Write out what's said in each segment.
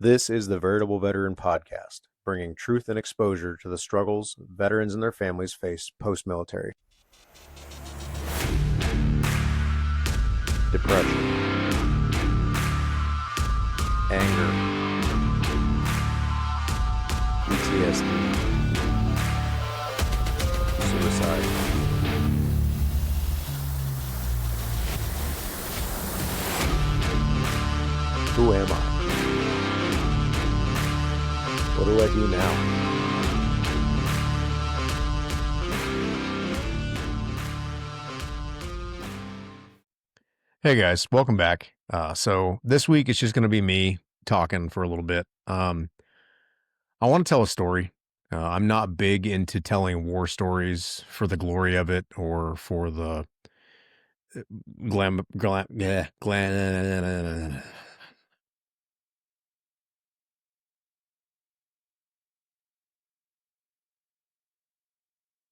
This is the Veritable Veteran podcast, bringing truth and exposure to the struggles veterans and their families face post-military. Depression, anger, PTSD, suicide. Who am I? What do I do now? Hey guys, welcome back. So this week it's just going to be me talking for a little bit. I want to tell a story. I'm not big into telling war stories for the glory of it or for the glam.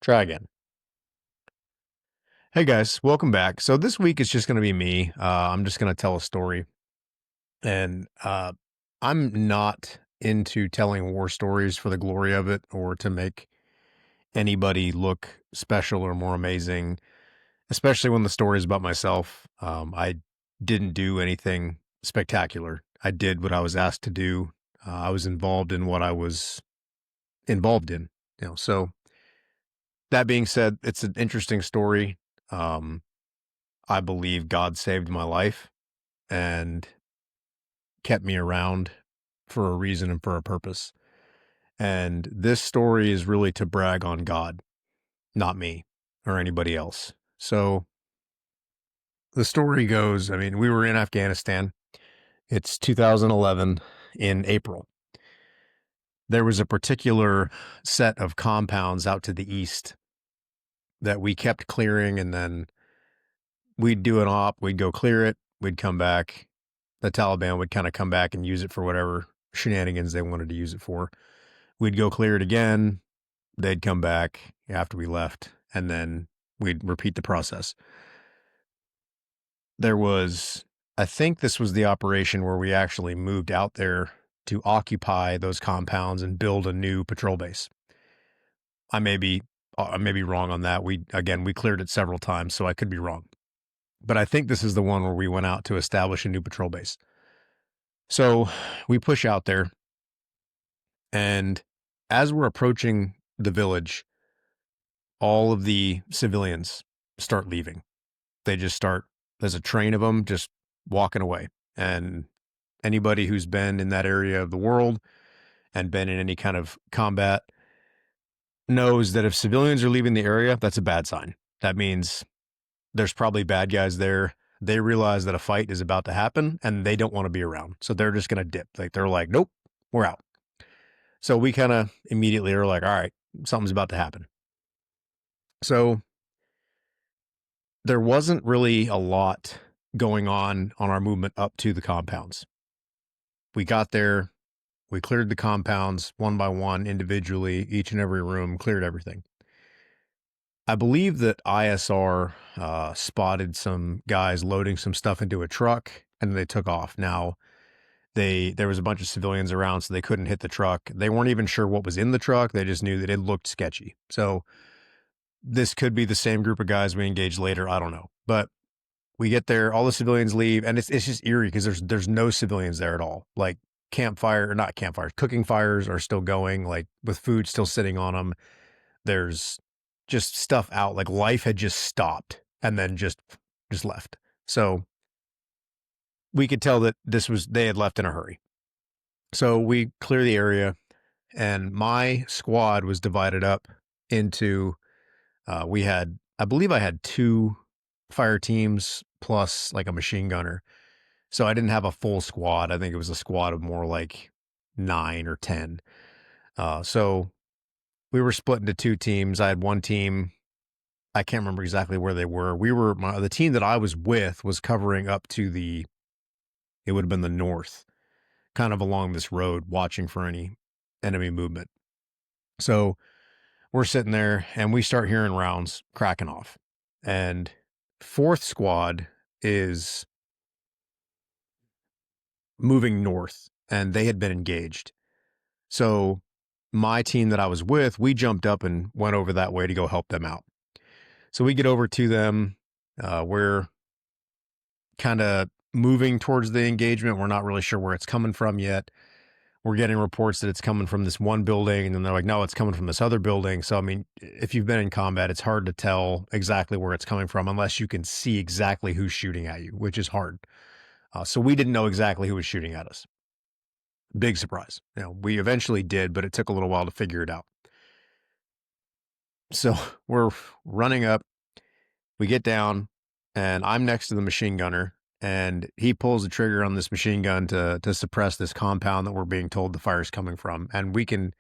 Try again. Hey guys, welcome back. So this week it's just going to be me. I'm just going to tell a story, and I'm not into telling war stories for the glory of it or to make anybody look special or more amazing, especially when the story is about myself. I didn't do anything spectacular. I did what I was asked to do. I was involved in what I was involved in. So that being said, it's an interesting story. I believe God saved my life and kept me around for a reason and for a purpose. And this story is really to brag on God, not me or anybody else. So the story goes, we were in Afghanistan. It's 2011 in April. There was a particular set of compounds out to the east that we kept clearing, and then we'd do an op, we'd go clear it, we'd come back. The Taliban would kind of come back and use it for whatever shenanigans they wanted to use it for. We'd go clear it again, they'd come back after we left, and then we'd repeat the process. I think this was the operation where we actually moved out there to occupy those compounds and build a new patrol base. I may be wrong on that. We cleared it several times, so I could be wrong. But I think this is the one where we went out to establish a new patrol base. So we push out there, and as we're approaching the village, all of the civilians start leaving. There's a train of them just walking away. And anybody who's been in that area of the world and been in any kind of combat knows that if civilians are leaving the area, that's a bad sign. That means there's probably bad guys there. They realize that a fight is about to happen and they don't want to be around. So they're just going to dip. They're like, nope, we're out. So we kind of immediately are like, all right, something's about to happen. So there wasn't really a lot going on our movement up to the compounds. We got there, we cleared the compounds one by one individually, each and every room, cleared everything. I believe that ISR spotted some guys loading some stuff into a truck, and they took off. Now, there was a bunch of civilians around, so they couldn't hit the truck. They weren't even sure what was in the truck. They just knew that it looked sketchy. So this could be the same group of guys we engage later. I don't know. But we get there, all the civilians leave, and it's just eerie because there's no civilians there at all. Like cooking fires are still going, like with food still sitting on them. There's just stuff out, like life had just stopped and then just left. So we could tell that they had left in a hurry. So we clear the area, and my squad was divided up into, I believe I had 2 fire teams plus like a machine gunner. So I didn't have a full squad. I think it was a squad of more like 9 or 10. So we were split into 2 teams. I had one team. I can't remember exactly where they were. The team that I was with was covering up to it would have been the north, kind of along this road, watching for any enemy movement. So we're sitting there and we start hearing rounds cracking off. And 4th squad is moving north and they had been engaged. So my team that I was with, we jumped up and went over that way to go help them out. So we get over to them. We're kind of moving towards the engagement. We're not really sure where it's coming from yet. We're getting reports that it's coming from this one building, and then they're like, no, it's coming from this other building. So, I mean, if you've been in combat, it's hard to tell exactly where it's coming from unless you can see exactly who's shooting at you, which is hard. So we didn't know exactly who was shooting at us. Big surprise. We eventually did, but it took a little while to figure it out. So we're running up. We get down, and I'm next to the machine gunner, and he pulls the trigger on this machine gun to suppress this compound that we're being told the fire's coming from. And we can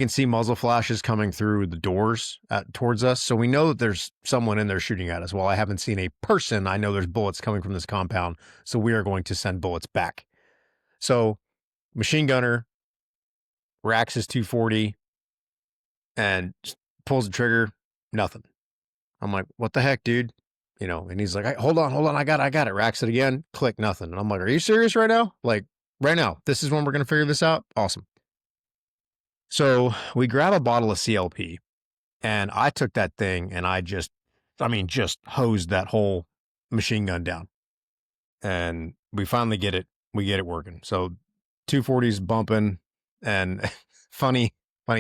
see muzzle flashes coming through the doors towards us. So we know that there's someone in there shooting at us. While I haven't seen a person, I know there's bullets coming from this compound. So we are going to send bullets back. So machine gunner racks his 240 and pulls the trigger. Nothing. I'm like, what the heck, dude? And he's like, hold on. I got it. Racks it again. Click, nothing. And I'm like, are you serious right now? Like right now, this is when we're going to figure this out. Awesome. So we grab a bottle of CLP, and I took that thing and just hosed that whole machine gun down. And we finally get it. We get it working. So 240's bumping, and funny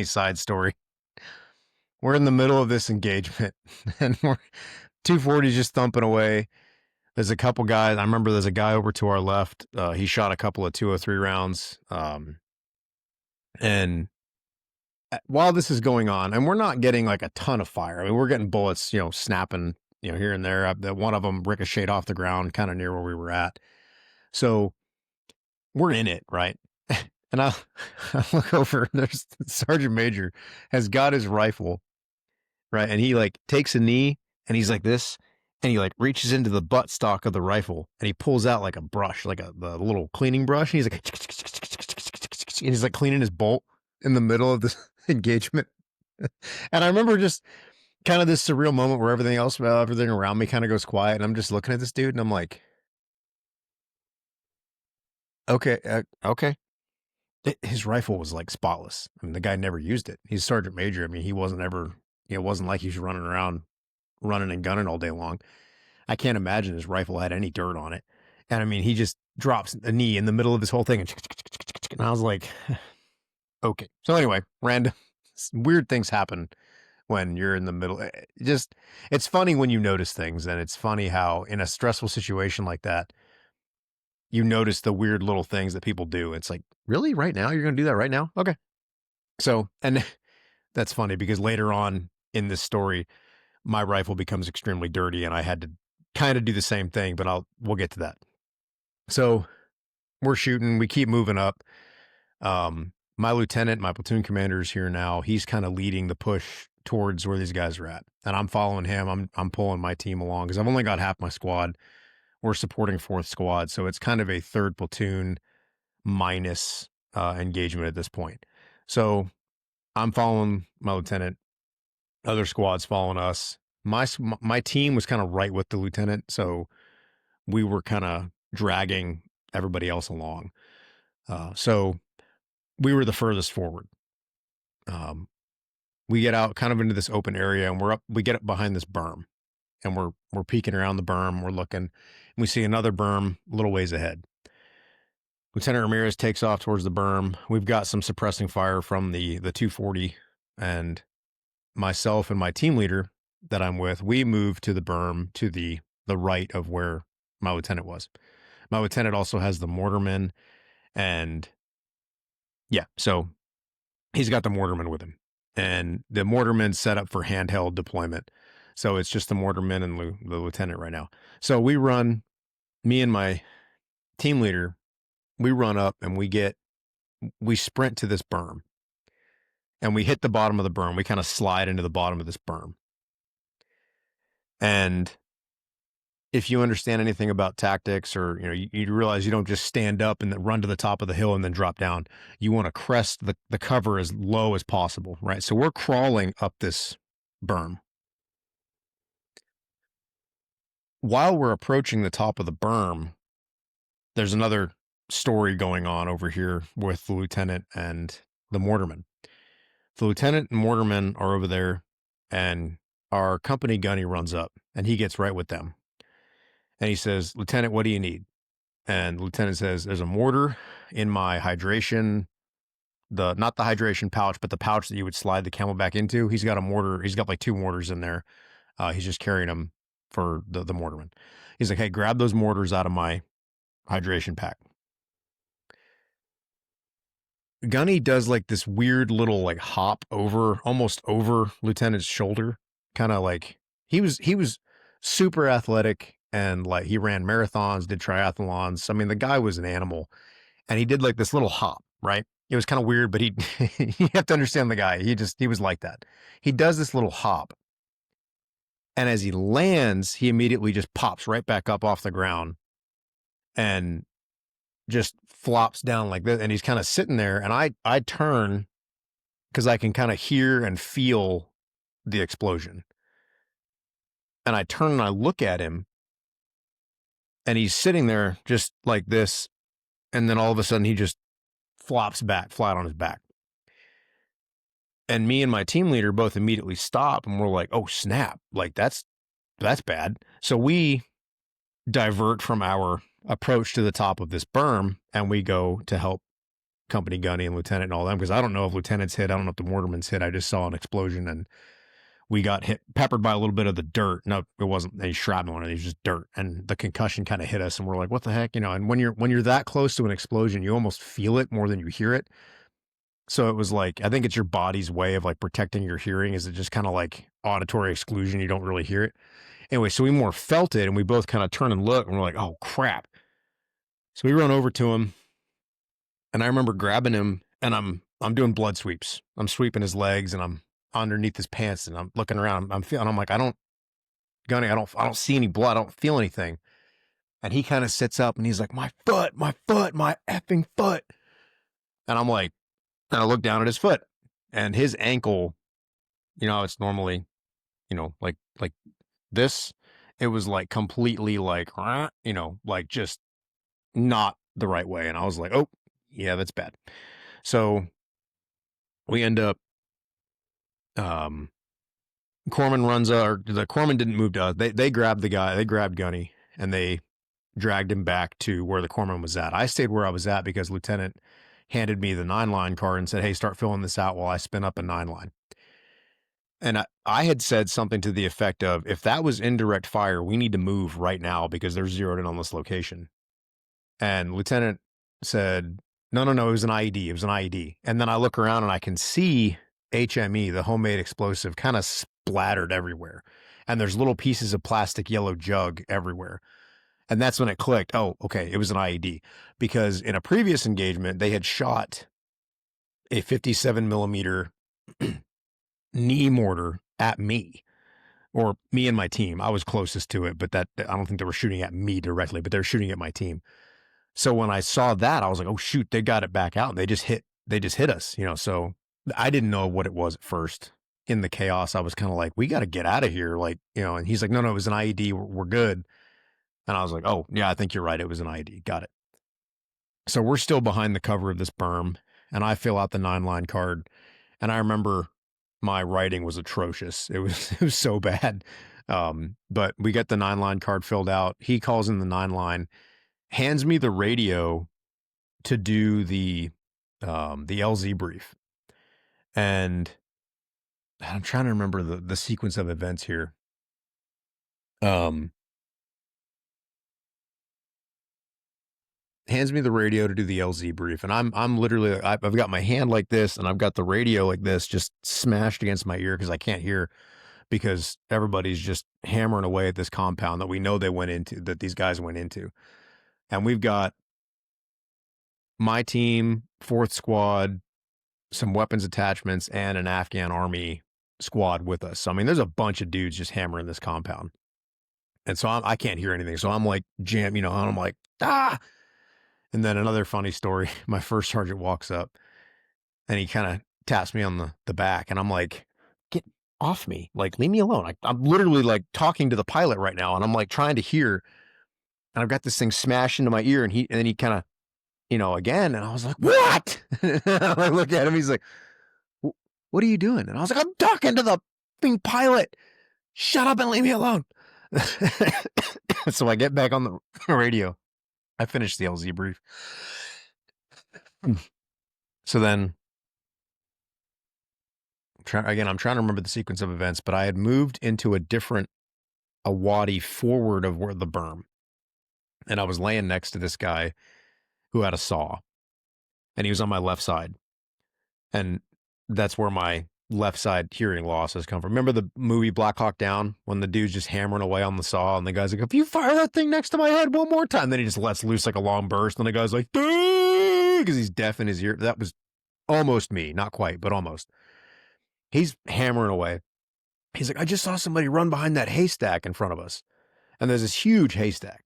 side story. We're in the middle of this engagement, and we're 240's just thumping away. There's a couple guys. I remember there's a guy over to our left. He shot a couple of 203 rounds. And while this is going on, and we're not getting like a ton of fire. I mean, we're getting bullets, snapping, here and there. One of them ricocheted off the ground kind of near where we were at. So we're in it, right? And I look over, there's Sergeant Major has got his rifle, right? And he like takes a knee and he's like this, and he like reaches into the buttstock of the rifle and he pulls out like a brush, like the little cleaning brush. And he's like, and he's like cleaning his bolt in the middle of this engagement. And I remember just kind of this surreal moment where everything around me kind of goes quiet. And I'm just looking at this dude and I'm like, okay. His rifle was like spotless. I mean, the guy never used it. He's Sergeant Major. I mean, he wasn't ever, it wasn't like he's running around running and gunning all day long. I can't imagine his rifle had any dirt on it. And I mean, he just drops a knee in the middle of this whole thing. And I was like, okay. So anyway, random weird things happen when you're in the middle. It's funny when you notice things. And it's funny how in a stressful situation like that, you notice the weird little things that people do. It's like, really? Right now? You're going to do that right now? Okay. So, and that's funny because later on in this story, my rifle becomes extremely dirty and I had to kind of do the same thing, but we'll get to that. So we're shooting, we keep moving up. My lieutenant, my platoon commander is here now. He's kind of leading the push towards where these guys are at. And I'm following him. I'm pulling my team along because I've only got half my squad. We're supporting 4th squad. So it's kind of a 3rd platoon minus engagement at this point. So I'm following my lieutenant. Other squads following us. My team was kind of right with the lieutenant. So we were kind of dragging everybody else along. So we were the furthest forward. We get out kind of into this open area and we get up behind this berm and we're peeking around the berm. We're looking and we see another berm a little ways ahead. Lieutenant Ramirez takes off towards the berm. We've got some suppressing fire from the 240, and myself and my team leader that I'm with, we moved to the berm to the right of where my lieutenant was. My lieutenant also has the mortarman, and yeah, so he's got the mortarman with him, and the mortarman's set up for handheld deployment. So it's just the mortarman and the lieutenant right now. So me and my team leader, we run up and we sprint to this berm and we hit the bottom of the berm. We kind of slide into the bottom of this berm. And if you understand anything about tactics or, you realize you don't just stand up and then run to the top of the hill and then drop down. You want to crest the cover as low as possible, right? So we're crawling up this berm. While we're approaching the top of the berm, there's another story going on over here with the lieutenant and the mortarman. The lieutenant and mortarman are over there, and our company gunny runs up, and he gets right with them. And he says, "Lieutenant, what do you need?" And the lieutenant says, "There's a mortar in my hydration, the not the hydration pouch, but the pouch that you would slide the Camelback into. He's got a mortar. He's got like 2 mortars in there. He's just carrying them for the mortarman." He's like, "Hey, grab those mortars out of my hydration pack." Gunny does like this weird little like hop over, almost over Lieutenant's shoulder, kind of like he was super athletic, and like he ran marathons, did triathlons. I mean, the guy was an animal, and he did like this little hop, right? It was kind of weird, but he you have to understand the guy. He was like that. He does this little hop, and as he lands, he immediately just pops right back up off the ground and just flops down like this. And he's kind of sitting there, and I turn because I can kind of hear and feel the explosion. And I turn and I look at him, and he's sitting there just like this. And then all of a sudden, he just flops back flat on his back. And me and my team leader both immediately stop, and we're like, "Oh, snap. Like, that's bad." So we divert from our approach to the top of this berm, and we go to help company gunny and lieutenant and all them, because I don't know if lieutenant's hit. I don't know if the mortarman's hit. I just saw an explosion, and we got hit, peppered by a little bit of the dirt. No, it wasn't any shrapnel on it. It was just dirt, and the concussion kind of hit us, and we're like, "What the heck?" And when you're that close to an explosion, you almost feel it more than you hear it. So it was like, I think it's your body's way of like protecting your hearing. Is it just kind of like auditory exclusion? You don't really hear it. Anyway, so we more felt it, and we both kind of turn and look, and we're like, "Oh crap." So we run over to him, and I remember grabbing him, and I'm doing blood sweeps. I'm sweeping his legs, and I'm underneath his pants, and I'm looking around. I'm feeling. I'm like, Gunny, I don't see any blood. I don't feel anything. And he kind of sits up, and he's like, "My foot, my foot, my effing foot." And I'm like, and I look down at his foot, and his ankle, it's normally, like this. It was like completely like, like just not the right way. And I was like, "Oh, yeah, that's bad." So we end up, Corman runs, or the Corman didn't move to us. They grabbed the guy, they grabbed Gunny, and they dragged him back to where the Corman was at. I stayed where I was at because Lieutenant handed me the 9-line card and said, "Hey, start filling this out while I spin up a 9-line." And I had said something to the effect of, "If that was indirect fire, we need to move right now because they're zeroed in on this location." And Lieutenant said, "No, no, no, it was an IED. It was an IED." And then I look around and I can see HME, the homemade explosive, kind of splattered everywhere. And there's little pieces of plastic yellow jug everywhere. And that's when it clicked. Oh, okay, it was an IED. Because in a previous engagement, they had shot a 57 millimeter knee mortar at me, or me and my team. I was closest to it, but that I don't think they were shooting at me directly, but they were shooting at my team. So when I saw that, I was like, "Oh shoot, they got it back out, and they just hit us." So I didn't know what it was at first. In the chaos, I was kind of like, "We got to get out of here." Like, and he's like, "No, no, it was an IED. We're good." And I was like, "Oh yeah, I think you're right. It was an IED. Got it." So we're still behind the cover of this berm, and I fill out the 9-line card. And I remember my writing was atrocious. It was it was so bad. But we get the 9-line card filled out. He calls in the 9-line, hands me the radio to do the LZ brief. And I'm trying to remember the sequence of events here. Hands me the radio to do the LZ brief, and I'm literally, I've got my hand like this, and I've got the radio like this, just smashed against my ear because I can't hear, because everybody's just hammering away at this compound that we know that these guys went into. And we've got my team, 4th squad, some weapons attachments, and an Afghan army squad with us. So, I mean, there's a bunch of dudes just hammering this compound. And so I can't hear anything. So I'm like, and I'm like, "Ah!" And then another funny story, my first sergeant walks up, and he kind of taps me on the back, and I'm like, "Get off me. Like, leave me alone. I'm literally like talking to the pilot right now, and I'm like trying to hear, and I've got this thing smashed into my ear." And then he kind of again. And I was like, what? I look at him. He's like, what are you doing? And I was like, I'm talking to the pilot. Shut up and leave me alone. So I get back on the radio. I finished the LZ brief. So then, I'm trying to remember the sequence of events, but I had moved into a wadi forward of where the berm. And I was laying next to this guy who had a saw. And he was on my left side. And that's where my left side hearing loss has come from. Remember the movie Black Hawk Down when the dude's just hammering away on the saw and the guy's like, if you fire that thing next to my head one more time, then he just lets loose like a long burst. And the guy's like, because he's deaf in his ear. That was almost me. Not quite, but almost. He's hammering away. He's like, I just saw somebody run behind that haystack in front of us. And there's this huge haystack,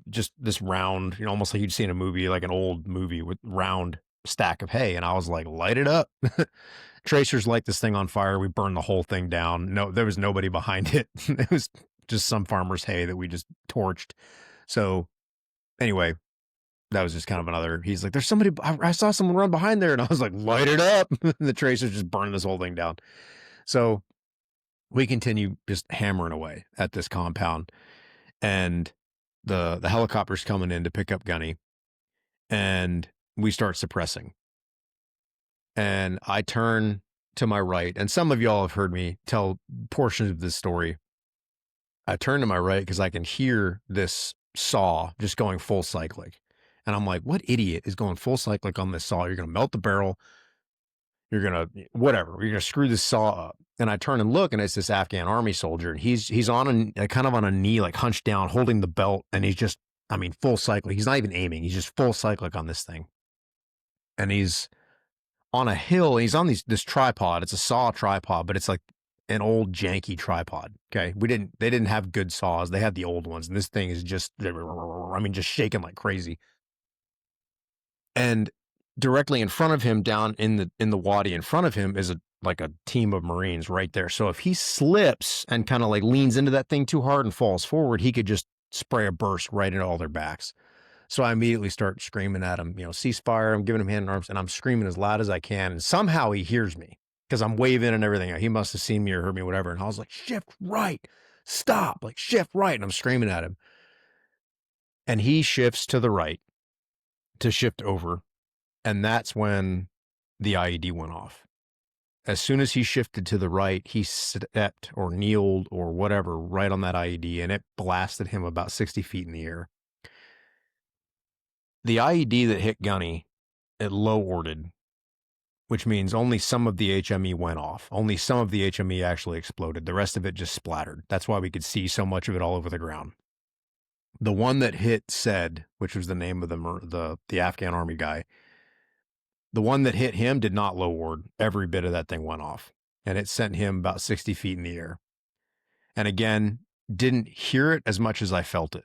just this round, almost like you'd see in a movie, like an old movie with round stack of hay. And I was like, light it up. Tracers light this thing on fire. We burned the whole thing down. No, there was nobody behind it. It was just some farmer's hay that we just torched. So anyway, that was just kind of another, he's like, there's somebody, I saw someone run behind there. And I was like, light it up. The tracers just burned this whole thing down. So we continue just hammering away at this compound. And the helicopter's coming in to pick up Gunny. And we start suppressing. And I turn to my right, and some of y'all have heard me tell portions of this story. I turn to my right because I can hear this saw just going full cyclic. And I'm like, what idiot is going full cyclic on this saw? You're going to melt the barrel. You're going to, whatever. You're going to screw this saw up. And I turn and look, and it's this Afghan army soldier. And he's on kind of on a knee, like hunched down, holding the belt. And he's just, full cyclic. He's not even aiming. He's just full cyclic on this thing. And he's on a hill. He's on this tripod. It's a saw tripod, but it's like an old janky tripod. Okay. They didn't have good saws. They had the old ones. And this thing is just shaking like crazy. And directly in front of him, down in the wadi in front of him, is a team of Marines right there. So if he slips and kind of like leans into that thing too hard and falls forward, he could just spray a burst right into all their backs. So I immediately start screaming at him, ceasefire. I'm giving him hand and arms, and I'm screaming as loud as I can. And somehow he hears me because I'm waving and everything. He must have seen me or heard me, whatever. And I was like, shift right, stop, like shift right. And I'm screaming at him. And he shifts to the right to shift over. And that's when the IED went off. As soon as he shifted to the right, he stepped or kneeled or whatever right on that IED, and it blasted him about 60 feet in the air. The IED that hit Gunny, it low-ordered, which means only some of the HME went off. Only some of the HME actually exploded. The rest of it just splattered. That's why we could see so much of it all over the ground. The one that hit Said, which was the name of the Afghan army guy, the one that hit him did not low-ord. Every bit of that thing went off, and it sent him about 60 feet in the air. And again, didn't hear it as much as I felt it.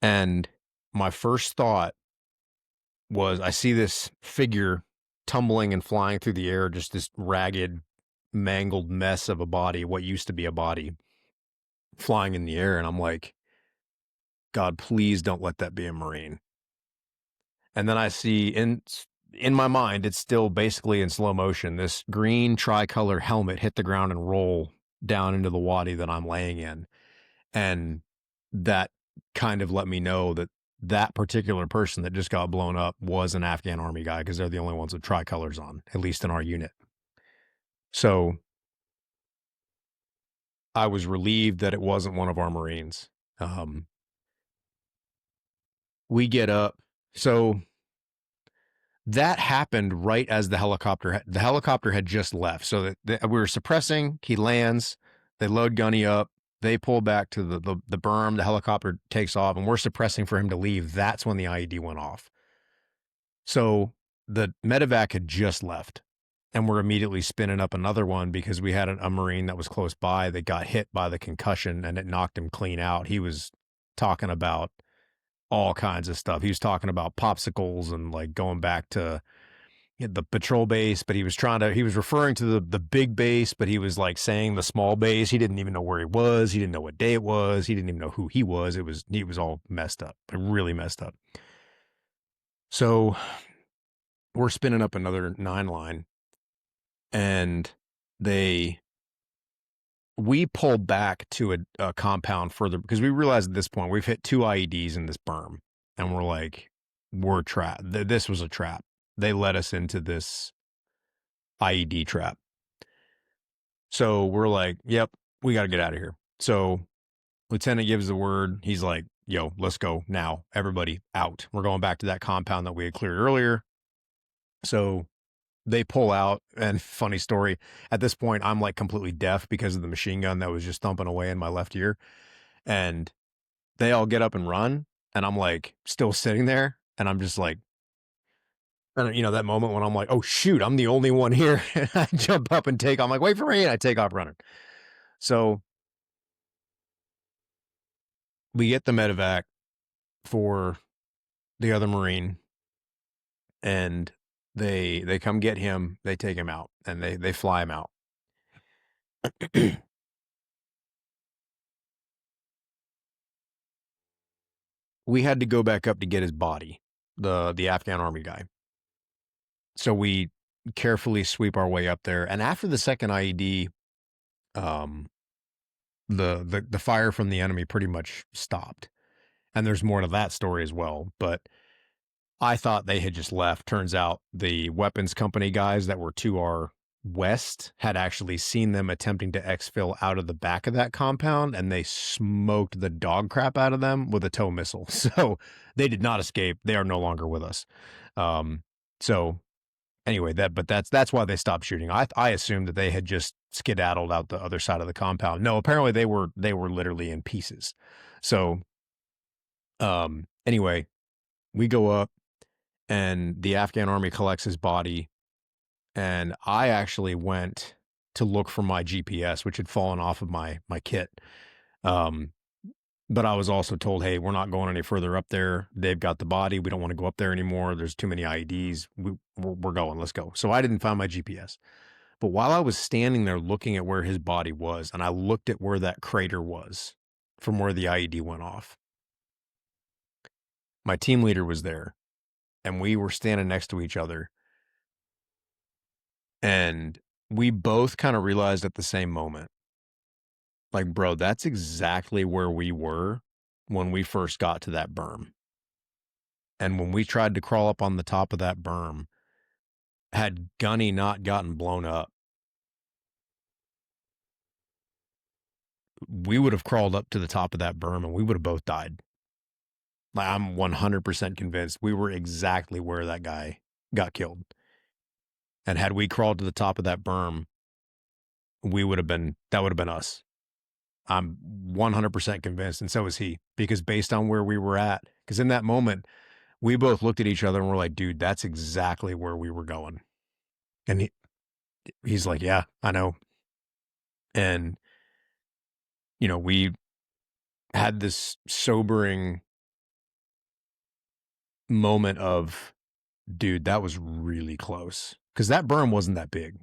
And my first thought was, I see this figure tumbling and flying through the air, just this ragged, mangled mess of a body, what used to be a body, flying in the air. And I'm like, God, please don't let that be a Marine. And then I see in my mind, it's still basically in slow motion, this green tricolor helmet hit the ground and roll down into the wadi that I'm laying in. And that kind of let me know that particular person that just got blown up was an Afghan army guy, because they're the only ones with tricolors on, at least in our unit. So I was relieved that it wasn't one of our Marines. We get up. So that happened right as the helicopter had just left. So that we were suppressing. He lands. They load Gunny up. They pull back to the berm. The helicopter takes off, and we're suppressing for him to leave. That's when the IED went off. So the medevac had just left, and we're immediately spinning up another one because we had a Marine that was close by that got hit by the concussion, and it knocked him clean out. He was talking about all kinds of stuff. He was talking about popsicles and like going back to the patrol base, but he was referring to the big base, but he was like saying the small base. He didn't even know where he was. He didn't know what day it was. He didn't even know who he was. He was all messed up, really messed up. So we're spinning up another 9 line, and they we pulled back to a compound further because we realized at this point we've hit 2 IEDs in this berm, and we're like, we're trapped. This was a trap. They led us into this IED trap. So we're like, yep, we got to get out of here. So Lieutenant gives the word. He's like, yo, let's go now. Everybody out. We're going back to that compound that we had cleared earlier. So they pull out, and funny story, at this point, I'm like completely deaf because of the machine gun that was just thumping away in my left ear. And they all get up and run, and I'm like still sitting there, and I'm just like, and that moment when I'm like, oh shoot, I'm the only one here. And I jump up and take off. I'm like, wait for me, and I take off running. So we get the medevac for the other Marine, and they come get him. They take him out, and they fly him out. We had to go back up to get his body, the Afghan army guy. So we carefully sweep our way up there, and after the second IED, the fire from the enemy pretty much stopped. And there's more to that story as well, but I thought they had just left. Turns out the weapons company guys that were to our west had actually seen them attempting to exfil out of the back of that compound, and they smoked the dog crap out of them with a tow missile. So they did not escape. They are no longer with us. So anyway, that's why they stopped shooting. I assumed that they had just skedaddled out the other side of the compound. No, apparently they were literally in pieces. So anyway, we go up, and the Afghan army collects his body, and I actually went to look for my GPS, which had fallen off of my kit. But I was also told, hey, we're not going any further up there. They've got the body. We don't want to go up there anymore. There's too many IEDs. We're going. Let's go. So I didn't find my GPS. But while I was standing there looking at where his body was, and I looked at where that crater was from where the IED went off, my team leader was there, and we were standing next to each other. And we both kind of realized at the same moment, like, bro, that's exactly where we were when we first got to that berm. And when we tried to crawl up on the top of that berm, had Gunny not gotten blown up, we would have crawled up to the top of that berm and we would have both died. Like, I'm 100% convinced we were exactly where that guy got killed. And had we crawled to the top of that berm, that would have been us. I'm 100% convinced, and so is he, because based on where we were at, because in that moment, we both looked at each other and we're like, dude, that's exactly where we were going. And he's like, yeah, I know. And, we had this sobering moment of, dude, that was really close. Because that berm wasn't that big.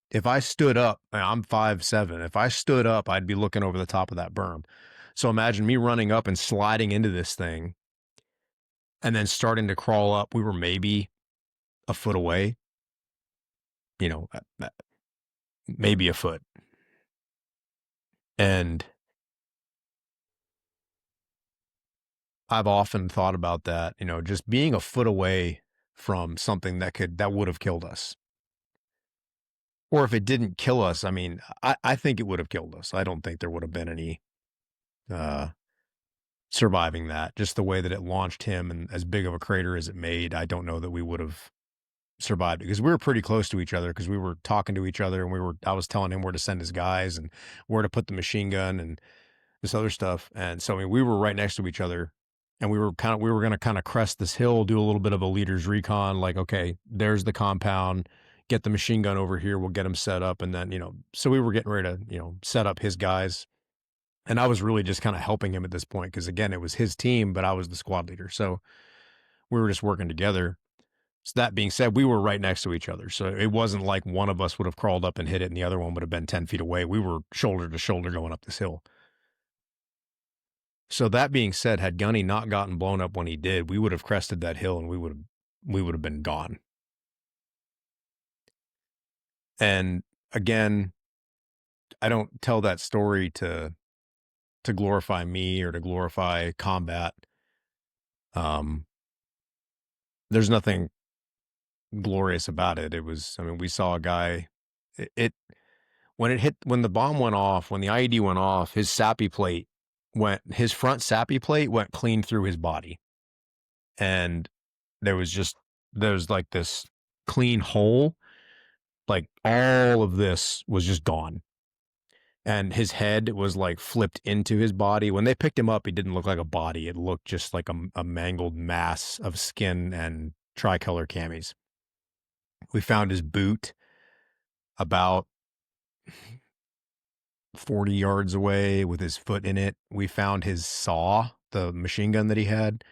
If I stood up, I'm 5'7". If I stood up, I'd be looking over the top of that berm. So imagine me running up and sliding into this thing and then starting to crawl up. We were maybe a foot away, maybe a foot. And I've often thought about that, just being a foot away from something that would have killed us. Or if it didn't kill us, I mean, I think it would have killed us. I don't think there would have been any surviving that. Just the way that it launched him, and as big of a crater as it made, I don't know that we would have survived, because we were pretty close to each other, because we were talking to each other, and I was telling him where to send his guys and where to put the machine gun and this other stuff. And so, I mean, we were right next to each other, and we were going to kind of crest this hill, do a little bit of a leader's recon. Like, okay, there's the compound, get the machine gun over here. We'll get him set up. And then, so we were getting ready to, set up his guys. And I was really just kind of helping him at this point, because again, it was his team, but I was the squad leader. So we were just working together. So that being said, we were right next to each other. So it wasn't like one of us would have crawled up and hit it and the other one would have been 10 feet away. We were shoulder to shoulder going up this hill. So that being said, had Gunny not gotten blown up when he did, we would have crested that hill and we would have we would have been gone. And again, I don't tell that story to glorify me or to glorify combat. Um, there's nothing glorious about it. It was, I mean, we saw a guy, it when the bomb went off, when the IED went off, his front SAPI plate went clean through his body. And there's like this clean hole, like all of this was just gone. And his head was like flipped into his body. When they picked him up, he didn't look like a body. It looked just like a mangled mass of skin and tricolor camis. We found his boot about 40 yards away with his foot in it. We found his saw, the machine gun that he had,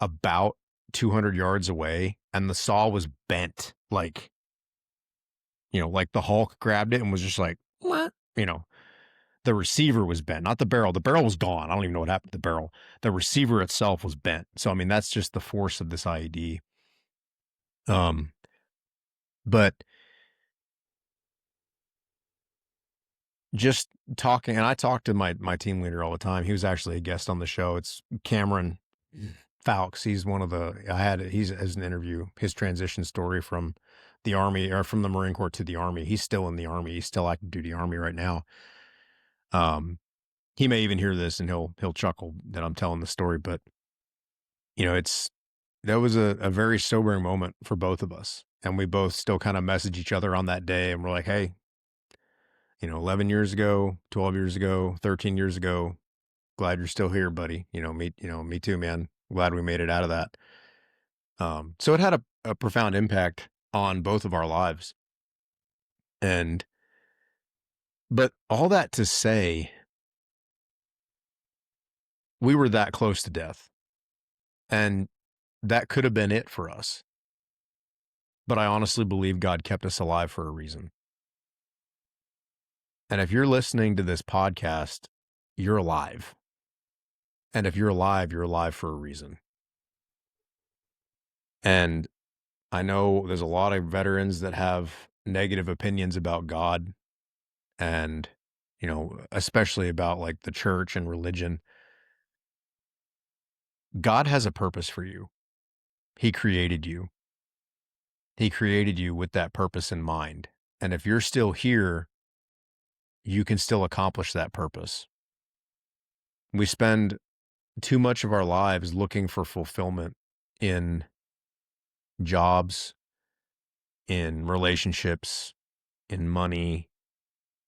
about 200 yards away. And the saw was bent, like, like the Hulk grabbed it and was just like, what? The receiver was bent, not the barrel. The barrel was gone. I don't even know what happened to the barrel. The receiver itself was bent. So, I mean, that's just the force of this IED. But just talking, and I talk to my team leader all the time. He was actually a guest on the show. It's Cameron Fowkes. He's he's as an interview, his transition story from the Army or from the Marine Corps to the Army. He's still in the Army. He's still active duty Army right now. He may even hear this and he'll chuckle that I'm telling the story, but that was a very sobering moment for both of us. And we both still kind of message each other on that day. And we're like, hey, 11 years ago, 12 years ago, 13 years ago, glad you're still here, buddy. Me too, man. Glad we made it out of that. So it had a profound impact on both of our lives. But all that to say, we were that close to death. And that could have been it for us. But I honestly believe God kept us alive for a reason. And if you're listening to this podcast, you're alive. And if you're alive for a reason. And I know there's a lot of veterans that have negative opinions about God and, especially about like the church and religion. God has a purpose for you. He created you. He created you with that purpose in mind. And if you're still here, you can still accomplish that purpose. We spend too much of our lives looking for fulfillment in jobs, in relationships, in money,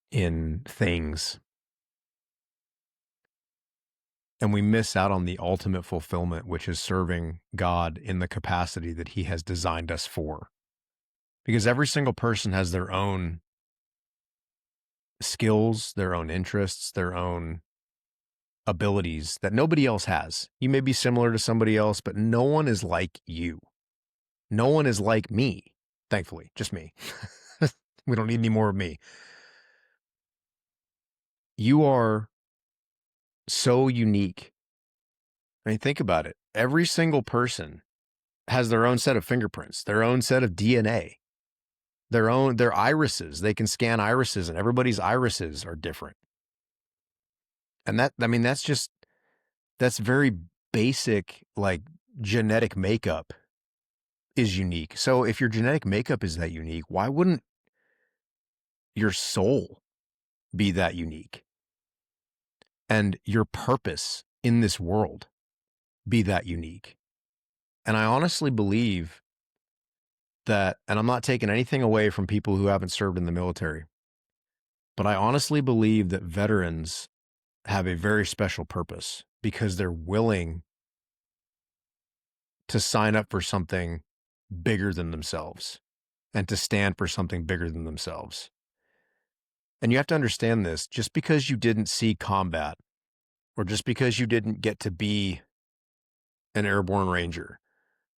in things. And we miss out on the ultimate fulfillment, which is serving God in the capacity that He has designed us for. Because every single person has their own skills, their own interests, their own abilities that nobody else has. You may be similar to somebody else, but no one is like you. No one is like me, thankfully, just me. We don't need any more of me. You are so unique. I mean, think about it. Every single person has their own set of fingerprints, their own set of DNA, their irises. They can scan irises, and everybody's irises are different. And that's very basic, like genetic makeup is unique. So if your genetic makeup is that unique, why wouldn't your soul be that unique? And your purpose in this world be that unique? And I honestly believe that, and I'm not taking anything away from people who haven't served in the military, but I honestly believe that veterans have a very special purpose because they're willing to sign up for something bigger than themselves and to stand for something bigger than themselves. And you have to understand this, just because you didn't see combat or just because you didn't get to be an airborne ranger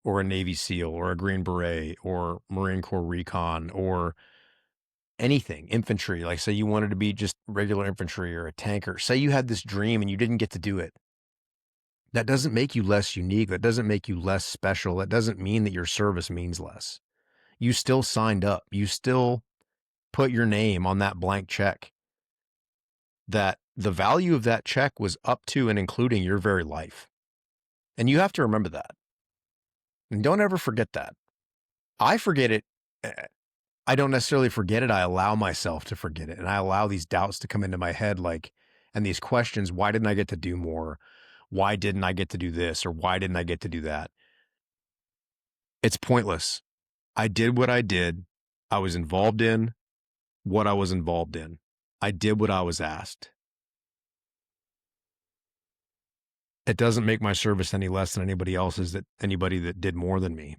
or a Navy SEAL or a Green Beret or Marine Corps Recon or anything, infantry, like say you wanted to be just regular infantry or a tanker, say you had this dream and you didn't get to do it. That doesn't make you less unique. That doesn't make you less special. That doesn't mean that your service means less. You still signed up. You still put your name on that blank check. That the value of that check was up to and including your very life. And you have to remember that. And don't ever forget that. I forget it. I don't necessarily forget it. I allow myself to forget it. And I allow these doubts to come into my head, and these questions, why didn't I get to do more? Why didn't I get to do this? Or why didn't I get to do that? It's pointless. I did what I did. I was involved in what I was involved in. I did what I was asked. It doesn't make my service any less than anybody else's, anybody that did more than me.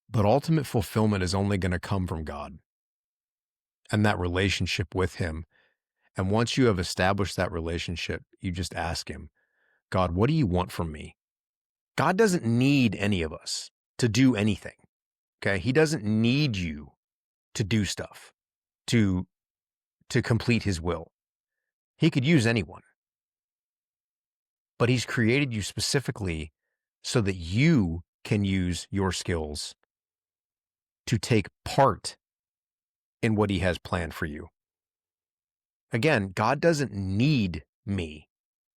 But ultimate fulfillment is only going to come from God and that relationship with Him. And once you have established that relationship, you just ask Him, God, what do you want from me? God doesn't need any of us to do anything. Okay. He doesn't need you to do stuff to complete His will. He could use anyone, but He's created you specifically so that you can use your skills to take part in what He has planned for you. Again, God doesn't need me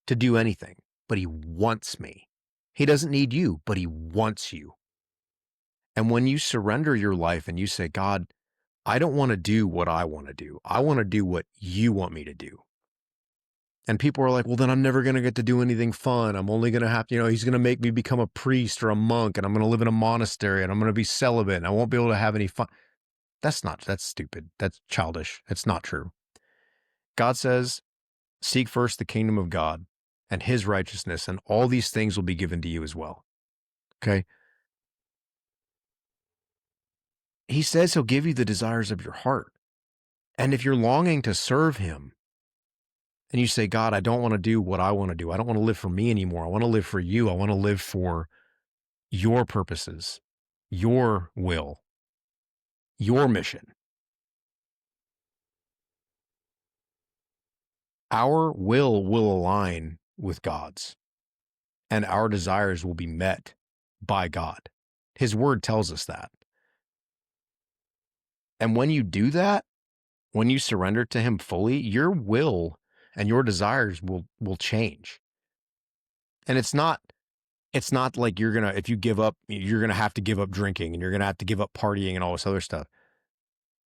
to do anything, but He wants me. He doesn't need you, but He wants you. And when you surrender your life and you say, God, I don't want to do what I want to do. I want to do what you want me to do. And people are like, well, then I'm never going to get to do anything fun. I'm only going to have to, He's going to make me become a priest or a monk, and I'm going to live in a monastery, and I'm going to be celibate, and I won't be able to have any fun. That's stupid. That's childish. It's not true. God says, seek first the kingdom of God and His righteousness, and all these things will be given to you as well. Okay. He says He'll give you the desires of your heart. And if you're longing to serve Him and you say, God, I don't want to do what I want to do. I don't want to live for me anymore. I want to live for you. I want to live for your purposes, your will, your mission. Our will align with God's, and our desires will be met by God. His word tells us that. And when you do that, when you surrender to Him fully, your will and your desires will change. And it's not like if you give up, you're going to have to give up drinking, and you're going to have to give up partying and all this other stuff.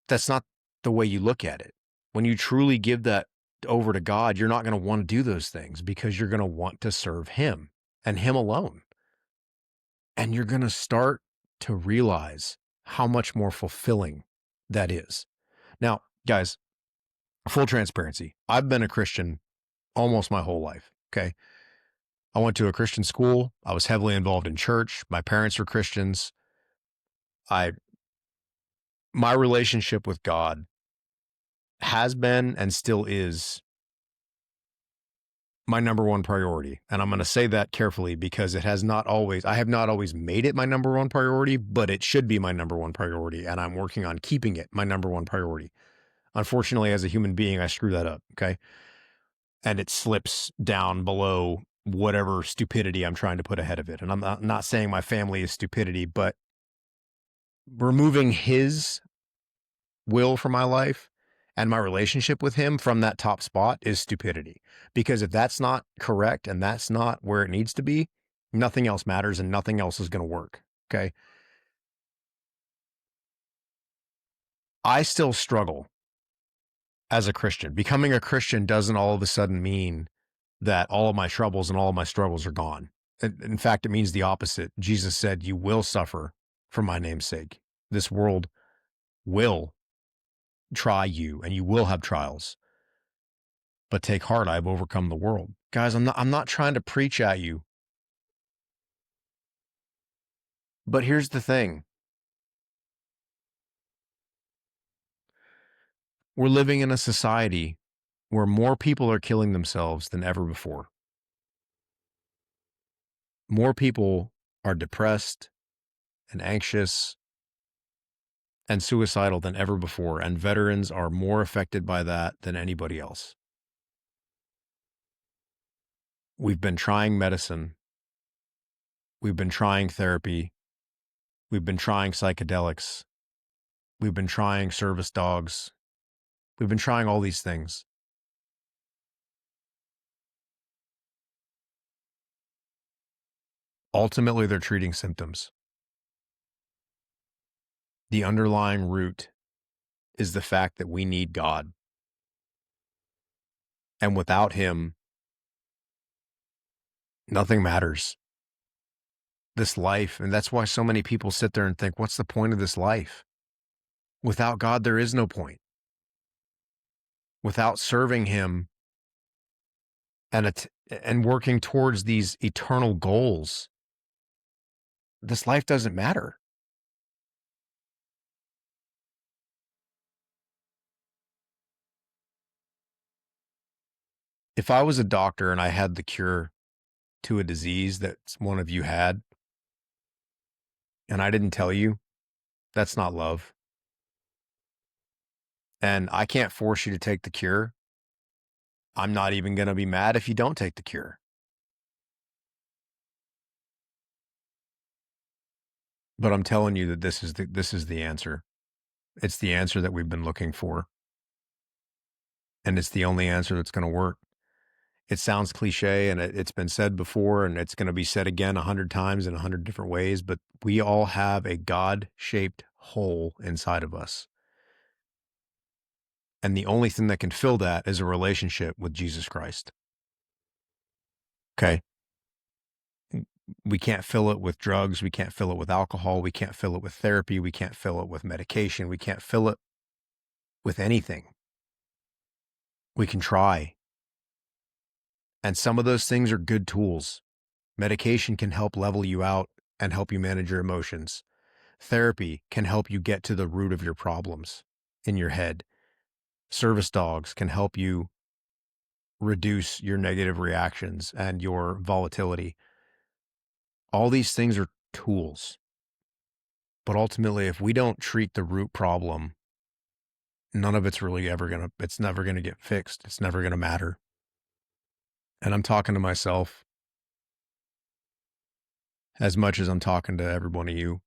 That's not the way you look at it. When you truly give that over to God, you're not going to want to do those things because you're going to want to serve Him and Him alone. And you're going to start to realize how much more fulfilling that is. Now, guys, full transparency, I've been a Christian almost my whole life. Okay. I went to a Christian school. I was heavily involved in church. My parents were Christians. My relationship with God has been and still is my number one priority. And I'm going to say that carefully because I have not always made it my number one priority, but it should be my number one priority. And I'm working on keeping it my number one priority. Unfortunately, as a human being, I screw that up. Okay. And it slips down below whatever stupidity I'm trying to put ahead of it. And I'm not saying my family is stupidity, but removing His will from my life and my relationship with Him from that top spot is stupidity. Because if that's not correct and that's not where it needs to be, nothing else matters and nothing else is going to work. Okay. I still struggle as a Christian. Becoming a Christian doesn't all of a sudden mean that all of my troubles and all of my struggles are gone. In fact, it means the opposite. Jesus said, you will suffer for my name's sake. This world will try you and you will have trials, but take heart. I've overcome the world. Guys, I'm not trying to preach at you, but here's the thing. We're living in a society where more people are killing themselves than ever before. More people are depressed and anxious and suicidal than ever before, and veterans are more affected by that than anybody else. We've been trying medicine. We've been trying therapy. We've been trying psychedelics. We've been trying service dogs. We've been trying all these things. Ultimately, they're treating symptoms. The underlying root is the fact that we need God. And without him, nothing matters. This life, and that's why so many people sit there and think, what's the point of this life? Without God, there is no point. Without serving him and working towards these eternal goals, this life doesn't matter. If I was a doctor and I had the cure to a disease that one of you had, and I didn't tell you, that's not love. And I can't force you to take the cure. I'm not even going to be mad if you don't take the cure. But I'm telling you that this is the answer. It's the answer that we've been looking for. And it's the only answer that's going to work. It sounds cliche and it's been said before and it's going to be said again 100 times in 100 different ways, but we all have a God-shaped hole inside of us. And the only thing that can fill that is a relationship with Jesus Christ. Okay. We can't fill it with drugs. We can't fill it with alcohol. We can't fill it with therapy. We can't fill it with medication. We can't fill it with anything. We can try. And some of those things are good tools. Medication can help level you out and help you manage your emotions. Therapy can help you get to the root of your problems in your head. Service dogs can help you reduce your negative reactions and your volatility. All these things are tools. But ultimately, if we don't treat the root problem, none of it's really it's never going to get fixed. It's never going to matter. And I'm talking to myself as much as I'm talking to every one of you.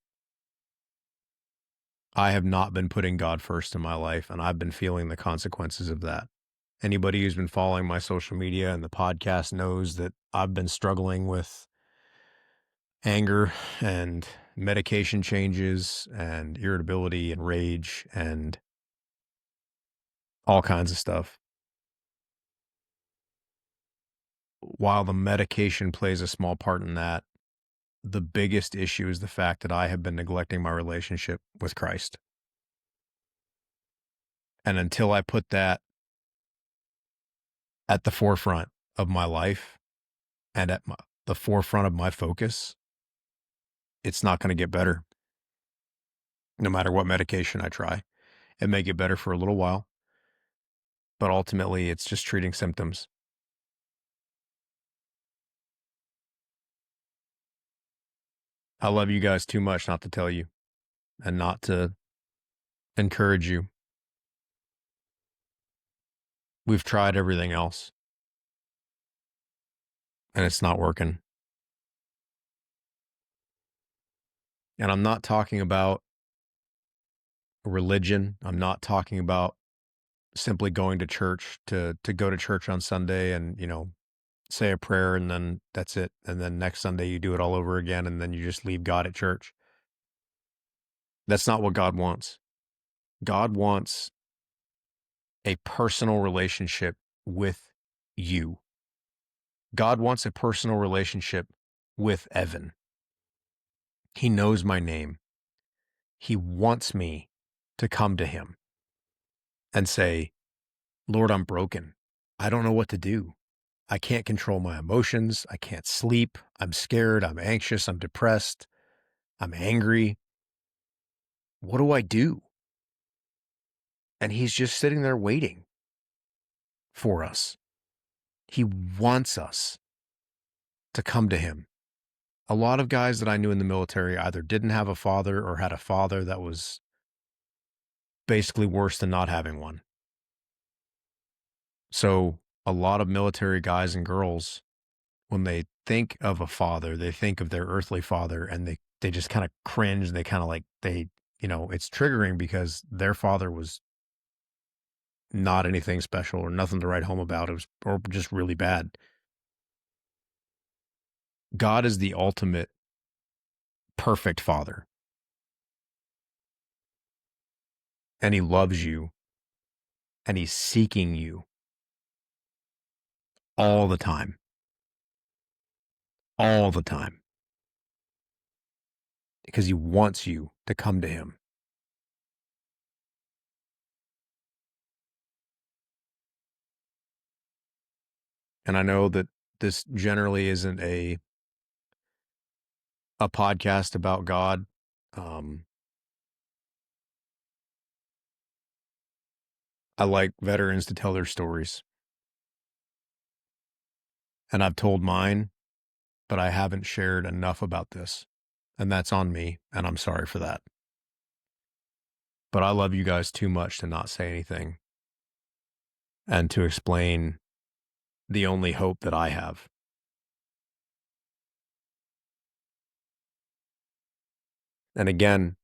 I have not been putting God first in my life, and I've been feeling the consequences of that. Anybody who's been following my social media and the podcast knows that I've been struggling with anger and medication changes and irritability and rage and all kinds of stuff. While the medication plays a small part in that, the biggest issue is the fact that I have been neglecting my relationship with Christ. And until I put that at the forefront of my life and the forefront of my focus, it's not going to get better. No matter what medication I try, it may get better for a little while, but ultimately it's just treating symptoms. I love you guys too much not to tell you and not to encourage you. We've tried everything else and it's not working. And I'm not talking about religion. I'm not talking about simply going to church to go to church on Sunday and, say a prayer and then that's it. And then next Sunday you do it all over again and then you just leave God at church. That's not what God wants. God wants a personal relationship with you. God wants a personal relationship with Evan. He knows my name. He wants me to come to him and say, Lord, I'm broken. I don't know what to do. I can't control my emotions. I can't sleep. I'm scared. I'm anxious. I'm depressed. I'm angry. What do I do? And he's just sitting there waiting for us. He wants us to come to him. A lot of guys that I knew in the military either didn't have a father or had a father that was basically worse than not having one. So a lot of military guys and girls when they think of a father, they think of their earthly father, and they just kind of cringe. They kind of like it's triggering because their father was not anything special or nothing to write home about. It was or just really bad. God is the ultimate perfect father, and he loves you, and he's seeking you all the time, all the time, because he wants you to come to him. And I know that this generally isn't a podcast about God. Um, I like veterans to tell their stories, and I've told mine, but I haven't shared enough about this, and that's on me, and I'm sorry for that. But I love you guys too much to not say anything and to explain the only hope that I have. And again,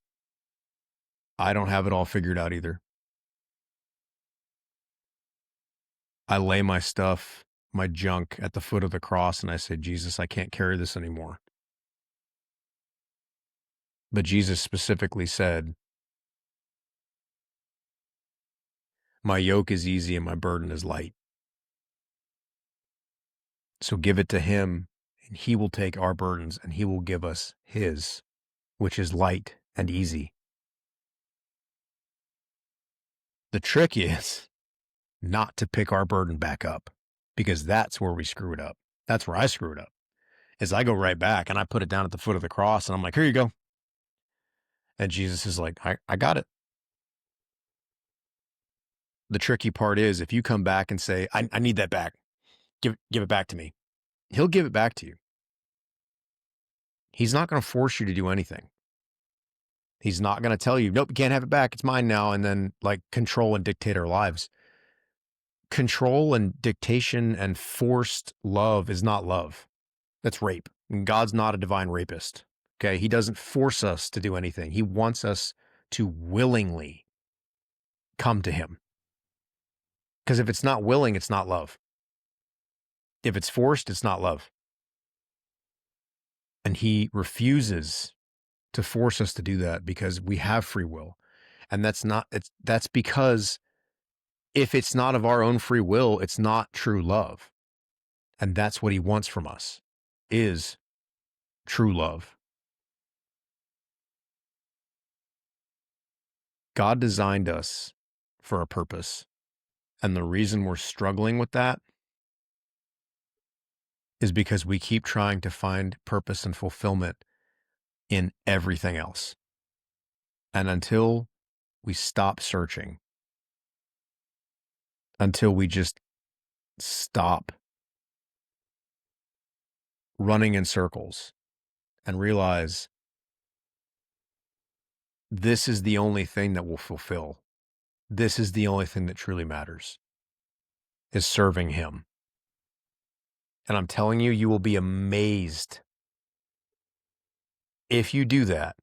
I don't have it all figured out either. I lay my stuff, my junk at the foot of the cross, and I say, Jesus, I can't carry this anymore. But Jesus specifically said, my yoke is easy and my burden is light. So give it to him, and he will take our burdens, and he will give us his, which is light and easy. The trick is not to pick our burden back up, because that's where we screw it up. That's where I screw it up, is I go right back and I put it down at the foot of the cross, and I'm like, here you go. And Jesus is like, I got it. The tricky part is if you come back and say, I need that back, give it back to me. He'll give it back to you. He's not going to force you to do anything. He's not going to tell you, nope, you can't have it back. It's mine now. And then like control and dictate our lives. Control and dictation and forced love is not love. That's rape. And God's not a divine rapist. Okay. He doesn't force us to do anything. He wants us to willingly come to him. Because if it's not willing, it's not love. If it's forced, it's not love. And he refuses to force us to do that because we have free will. And that's because if it's not of our own free will, it's not true love. And that's what he wants from us, is true love. God designed us for a purpose. And the reason we're struggling with that is because we keep trying to find purpose and fulfillment in everything else. And until we stop searching, until we just stop running in circles and realize this is the only thing that will fulfill. This is the only thing that truly matters, is serving him. And I'm telling you, you will be amazed if you do that.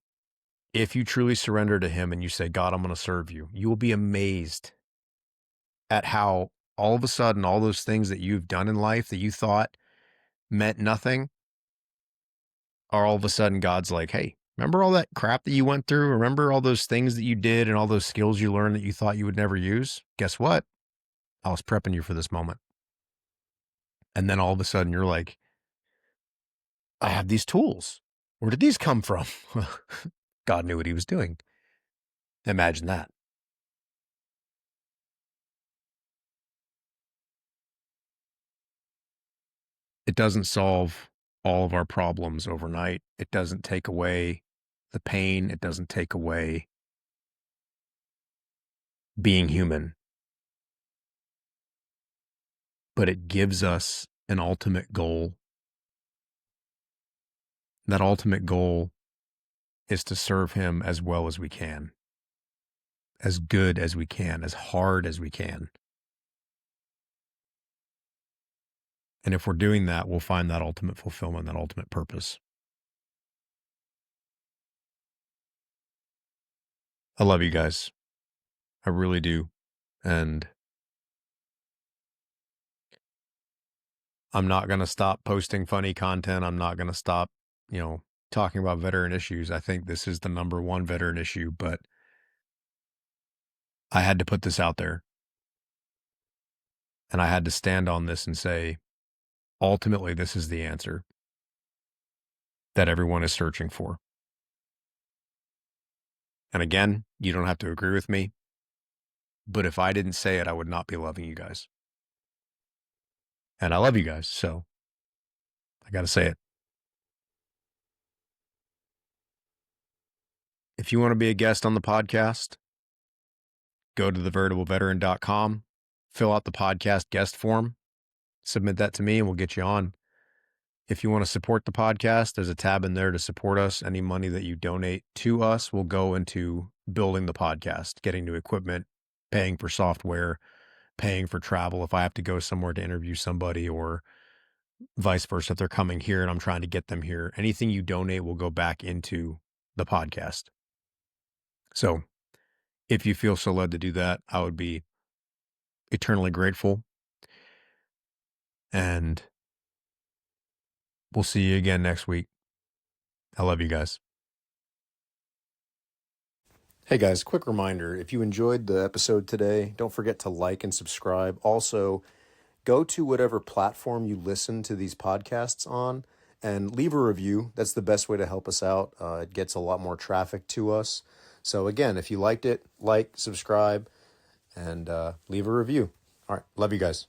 If you truly surrender to him and you say, God, I'm going to serve you, you will be amazed at how all of a sudden, all those things that you've done in life that you thought meant nothing are all of a sudden God's like, hey, remember all that crap that you went through? Remember all those things that you did and all those skills you learned that you thought you would never use? Guess what? I was prepping you for this moment. And then all of a sudden you're like, I have these tools. Where did these come from? God knew what he was doing. Imagine that. It doesn't solve all of our problems overnight. It doesn't take away the pain. It doesn't take away being human. But it gives us an ultimate goal. That ultimate goal is to serve him as well as we can, as good as we can, as hard as we can. And if we're doing that, we'll find that ultimate fulfillment, that ultimate purpose. I love you guys. I really do. And I'm not going to stop posting funny content. I'm not going to stop, talking about veteran issues. I think this is the number one veteran issue, but I had to put this out there. And I had to stand on this and say, ultimately, this is the answer that everyone is searching for. And again, you don't have to agree with me, but if I didn't say it, I would not be loving you guys. And I love you guys, so I got to say it. If you want to be a guest on the podcast, go to theveritable.veteran.com, fill out the podcast guest form, submit that to me, and we'll get you on. If you want to support the podcast, there's a tab in there to support us. Any money that you donate to us will go into building the podcast, getting new equipment, paying for software, paying for travel if I have to go somewhere to interview somebody, or vice versa if they're coming here and I'm trying to get them here. Anything you donate will go back into the podcast. So if you feel so led to do that, I would be eternally grateful. And we'll see you again next week. I love you guys. Hey guys, quick reminder, if you enjoyed the episode today, don't forget to like and subscribe. Also, go to whatever platform you listen to these podcasts on and leave a review. That's the best way to help us out. It gets a lot more traffic to us. So again, if you liked it, like, subscribe, and leave a review. All right, love you guys.